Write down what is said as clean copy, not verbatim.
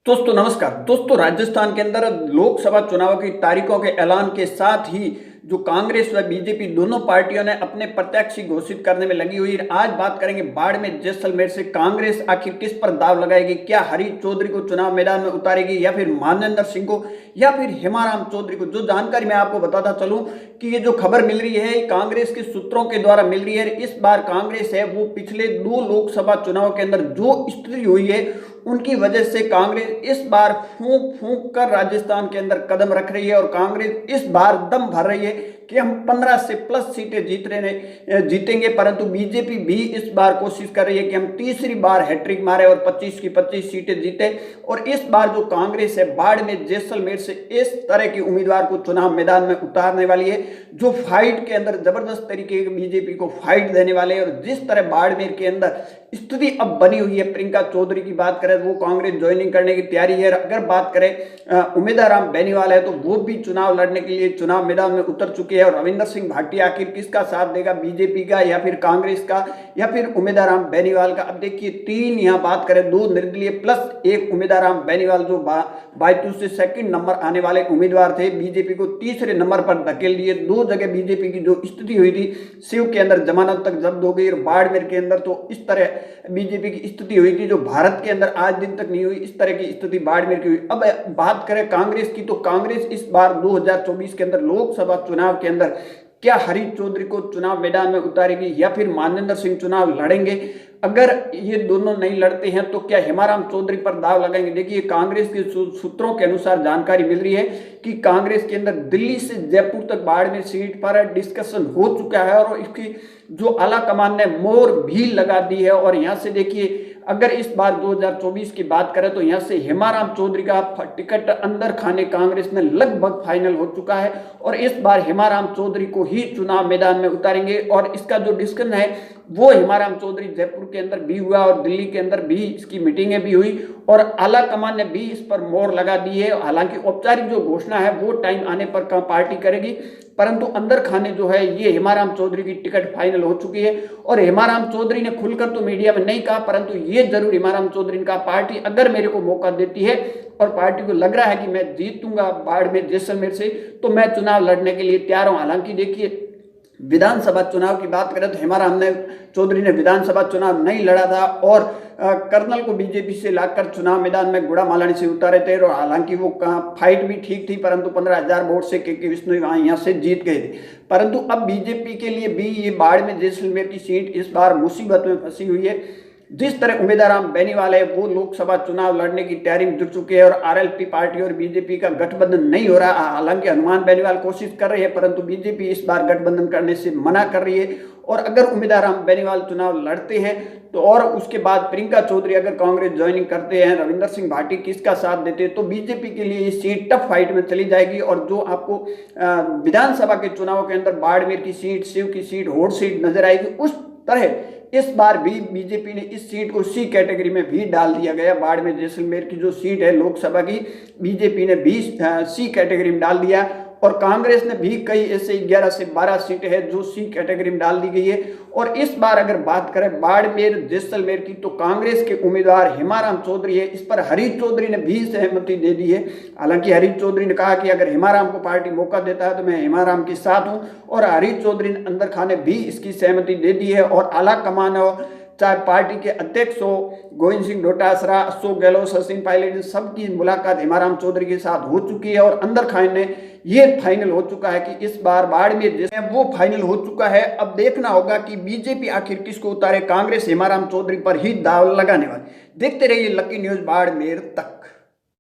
दोस्तों नमस्कार। दोस्तों राजस्थान के अंदर लोकसभा चुनाव की तारीखों के ऐलान के साथ ही जो कांग्रेस व बीजेपी दोनों पार्टियों ने अपने प्रत्याशी घोषित करने में लगी हुई है। आज बात करेंगे बाड़मेर जैसलमेर से कांग्रेस आखिर किस पर दाव लगाएगी। क्या हरीश चौधरी को चुनाव मैदान में उतारेगी या फिर मानवेंद्र सिंह को या फिर हेमाराम चौधरी को। जो जानकारी मैं आपको बताता चलूं कि ये जो खबर मिल रही है कांग्रेस के सूत्रों के द्वारा मिल रही है। इस बार कांग्रेस है वो पिछले 2 लोकसभा चुनाव के अंदर जो स्थिति हुई है उनकी वजह से कांग्रेस इस बार फूंक फूंक कर राजस्थान के अंदर कदम रख रही है और कांग्रेस इस बार दम भर रही है कि हम 15 से प्लस सीटें जीतेंगे। परंतु बीजेपी भी इस बार कोशिश कर रही है कि हम तीसरी बार हैट्रिक मारे और 25 की 25 सीटें जीते। और इस बार जो कांग्रेस है बाड़मेर जैसलमेर से इस तरह के उम्मीदवार को चुनाव मैदान में उतारने वाली है जो फाइट के अंदर जबरदस्त तरीके की बीजेपी को फाइट देने वाले हैं। और जिस तरह बाड़मेर के अंदर स्थिति अब बनी हुई है, प्रियंका चौधरी की बात करें वो कांग्रेस ज्वाइनिंग करने की तैयारी है। अगर बात करें उम्मीदवार बेनीवाल है तो वो भी चुनाव लड़ने के लिए चुनाव मैदान में उतर चुके हैं। और रविंदर सिंह भाटिया आखिर किसका साथ देगा, बीजेपी का या फिर कांग्रेस का या फिर उम्मीदवार बेनीवाल का। अब देखिए 3 यहाँ बात करें 2 निर्दलीय प्लस 1 उम्मीदवार बेनीवाल जो बायतू से सेकंड नंबर आने वाले उम्मीदवार थे, बीजेपी को तीसरे नंबर पर धकेल दिए। 2 जगह बीजेपी की जो स्थिति हुई थी, शिव के अंदर जमानत तक जब्त हो गई और बाड़मेर के अंदर तो इस तरह बीजेपी की स्थिति हुई थी जो भारत के अंदर आज दिन तक नहीं हुई। इस तरह की स्थिति बाड़मेर की हुई। अब बात करें कांग्रेस की तो कांग्रेस इस बार 2024 के अंदर लोकसभा चुनाव के अंदर क्या हरीश चौधरी को चुनाव मैदान में उतारेगी या फिर मानवेंद्र सिंह चुनाव लड़ेंगे। अगर ये दोनों नहीं लड़ते हैं तो क्या हेमाराम चौधरी पर दाव लगाएंगे। देखिए कांग्रेस के सूत्रों के अनुसार जानकारी मिल रही है कि कांग्रेस के अंदर दिल्ली से जयपुर तक बाड़मेर सीट पर डिस्कशन हो चुका है और इसकी जो आला कमान ने मोहर भी लगा दी है। और यहाँ से देखिए अगर इस बार 2024 की बात करें तो यहाँ से हेमाराम चौधरी का टिकट अंदर खाने कांग्रेस में लगभग फाइनल हो चुका है और इस बार हेमाराम चौधरी को ही चुनाव मैदान में उतारेंगे। और इसका जो डिस्कशन है वो हेमाराम चौधरी जयपुर के अंदर भी हुआ और दिल्ली के अंदर भी इसकी मीटिंगें भी हुई और आला कमान ने भी इस पर मोहर लगा दी है। हालांकि औपचारिक जो घोषणा है वो टाइम आने पर पार्टी करेगी, परंतु अंदर खाने जो है ये हेमाराम चौधरी की टिकट फाइनल हो चुकी है। और हेमाराम चौधरी ने खुलकर तो मीडिया में नहीं कहा, परंतु ये जरूर हेमाराम चौधरी ने कहा पार्टी अगर मेरे को मौका देती है और पार्टी को लग रहा है कि मैं जीतूंगा बाड़मेर जैसलमेर से तो मैं चुनाव लड़ने के लिए तैयार हूं। हालांकि देखिए विधानसभा चुनाव की बात करें तो हेमाराम चौधरी ने विधानसभा चुनाव नहीं लड़ा था और कर्नल को बीजेपी से लाकर चुनाव मैदान में गुड़ा मालानी से उतारे थे। और हालांकि वो फाइट भी ठीक थी, परंतु 15,000 वोट से के विष्णु यहाँ से जीत गए थे। परंतु अब बीजेपी के लिए भी ये बाड़मेर जैसलमेर की सीट इस बार मुसीबत में फंसी हुई है। जिस तरह उम्मीदवार बेनीवाल है वो लोकसभा चुनाव लड़ने की तैयारी में जुट चुके हैं और आरएलपी पार्टी और बीजेपी का गठबंधन नहीं हो रहा। हालांकि हनुमान बेनीवाल कोशिश कर रही है परंतु बीजेपी इस बार गठबंधन करने से मना कर रही है। और अगर उम्मीदवार बेनीवाल चुनाव लड़ते हैं तो और उसके बाद प्रियंका चौधरी अगर कांग्रेस ज्वाइनिंग करते हैं, रविंदर सिंह भाटी किसका साथ देते हैं तो बीजेपी के लिए ये सीट टफ फाइट में चली जाएगी। और जो आपको विधानसभा के चुनाव के अंदर बाड़मेर की सीट, शिव की सीट, होड़ सीट नजर आएगी, उस तरह इस बार भी बीजेपी ने इस सीट को सी कैटेगरी में भी डाल दिया गया। बाड़मेर जैसलमेर की जो सीट है लोकसभा की बीजेपी ने भी सी कैटेगरी में डाल दिया और कांग्रेस ने भी कई ऐसे 11 से 12 सीटें हैं जो सी कैटेगरी में डाल दी गई है। और इस बार अगर बात करें बाड़मेर जैसलमेर की तो कांग्रेस के उम्मीदवार हेमाराम चौधरी है, इस पर हरीश चौधरी ने भी सहमति दे दी है। हालांकि हरीश चौधरी ने कहा कि अगर हेमाराम को पार्टी मौका देता है तो मैं हेमाराम के साथ हूं और हरीश चौधरी ने अंदर खाने भी इसकी सहमति दे दी है। और आला कमान हो चाहे पार्टी के अध्यक्ष हो गोविंद सिंह डोटासरा, अशोक गहलोत, सचिन पायलट, सबकी मुलाकात हेमाराम चौधरी के साथ हो चुकी है और अंदर खाने ये फाइनल हो चुका है कि इस बार बाड़मेर जैसे वो फाइनल हो चुका है। अब देखना होगा कि बीजेपी आखिर किसको उतारे। कांग्रेस हेमाराम चौधरी पर ही दाव लगाने वाली। देखते रहिए लकी न्यूज बाड़मेर तक।